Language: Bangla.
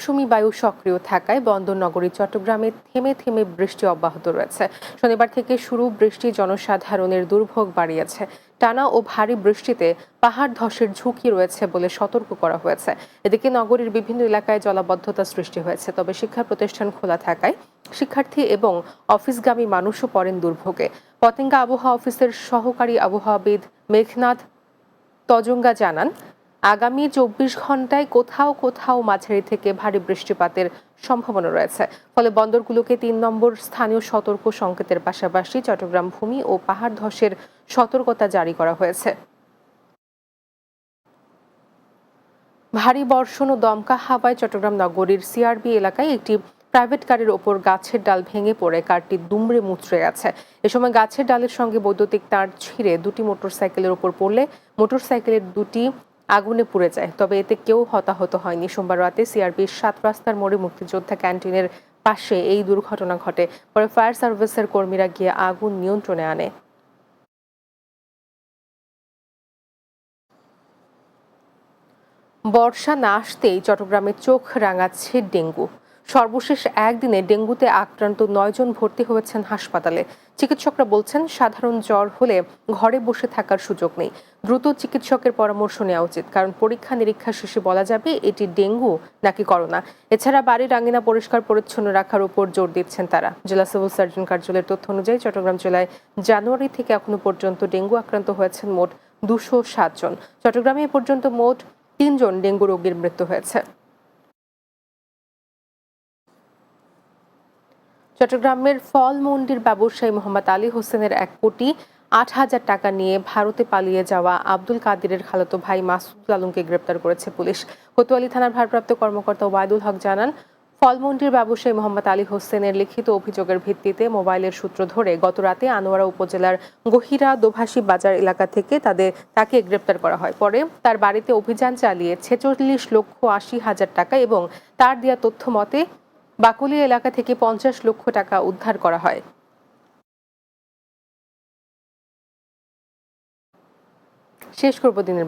মৌসুমী বায়ু সক্রিয় থাকায় বন্দর নগরী চট্টগ্রামে থেমে থেমে বৃষ্টি অব্যাহত রয়েছে। শনিবার থেকে শুরু বৃষ্টি জনসাধারণের দুর্ভোগ বাড়িয়েছে। টানা ও ভারী বৃষ্টিতে পাহাড় ধসের ঝুঁকি রয়েছে বলে সতর্ক করা হয়েছে। এদিকে নগরীর বিভিন্ন এলাকায় জলাবদ্ধতা সৃষ্টি হয়েছে, তবে শিক্ষা প্রতিষ্ঠান খোলা থাকায় শিক্ষার্থী এবং অফিসগামী মানুষও পড়েন দুর্ভোগে। পতেঙ্গা আবহাওয়া অফিসের সহকারী আবহাওয়াবিদ মেঘনাথ তজঙ্গা জানান, আগামী ২৪ ঘন্টায় কোথাও কোথাও মাঝারি থেকে ভারী বৃষ্টিপাতের সম্ভাবনা রয়েছে। ফলে বন্দরগুলোকে ৩ নম্বর স্থানীয় সতর্ক সংকেতের পাশাপাশি চট্টগ্রাম ভূমি ও পাহাড় ধসের সতর্কতা জারি করা হয়েছে। ভারী বর্ষণ ও দমকা হাওয়ায় চট্টগ্রাম নগরীর সিআরবি এলাকায় একটি প্রাইভেট কারের ওপর গাছের ডাল ভেঙে পড়ে কারটি দুমড়ে মুচড়ে গেছে। এ সময় গাছের ডালের সঙ্গে বৈদ্যুতিক তার ছিঁড়ে দুটি মোটরসাইকেলের ওপর পড়লে মোটরসাইকেলের দুটি আগুনে পুড়ে যায়, তবে এতে কেউ হতাহত হয়নি। সোমবার রাতে সিআরবির ৭ রাস্তার মোড়ে মুক্তিযোদ্ধা ক্যান্টিনের পাশে এই দুর্ঘটনা ঘটে। পরে ফায়ার সার্ভিসের কর্মীরা গিয়ে আগুন নিয়ন্ত্রণে আনে। বর্ষা না আসতেই চট্টগ্রামে চোখ রাঙাচ্ছে ডেঙ্গু। সর্বশেষ একদিনে ডেঙ্গুতে আক্রান্ত ৯ জন ভর্তি হয়েছেন হাসপাতালে। চিকিৎসকরা বলছেন, সাধারণ জ্বর হলে ঘরে বসে থাকার সুযোগ নেই, দ্রুত চিকিৎসকের পরামর্শ নেওয়া উচিত, কারণ পরীক্ষা নিরীক্ষা শেষে বলা যাবে এটি ডেঙ্গু নাকি করোনা। এছাড়া বাড়ির আঙিনা পরিষ্কার পরিচ্ছন্ন রাখার উপর জোর দিচ্ছেন তারা। জেলা সিভিল সার্জন কার্যালয়ের তথ্য অনুযায়ী চট্টগ্রাম জেলায় জানুয়ারি থেকে এখনো পর্যন্ত ডেঙ্গু আক্রান্ত হয়েছেন মোট ২০৭ জন। চট্টগ্রামে এ পর্যন্ত মোট ৩ জন ডেঙ্গু রোগীর মৃত্যু হয়েছে। চট্টগ্রামের ফল মন্ডির ব্যবসায়ী মোহাম্মদ আলী হোসেনের ১,৮০,০০০ টাকা নিয়ে ভারতে পালিয়ে যাওয়া আব্দুল কাদিরের খালাতো ভাই মাসুদ আলমকে গ্রেপ্তার করেছে পুলিশ। কোতোয়ালি থানার ভারপ্রাপ্ত কর্মকর্তা ওবায়দুল হক জানান, ফলমন্ডির ব্যবসায়ী মোহাম্মদ আলী হোসেনের লিখিত অভিযোগের ভিত্তিতে মোবাইলের সূত্র ধরে গত রাতে আনোয়ারা উপজেলার গহিরা দোভাষী বাজার এলাকা থেকে তাকে গ্রেপ্তার করা হয়। পরে তার বাড়িতে অভিযান চালিয়ে ৪৬,৮০,০০০ টাকা এবং তার দেওয়া তথ্য মতে বাকুলিয়া এলাকা থেকে ৫০ লক্ষ টাকা উদ্ধার করা হয়। শেষ করব দিনের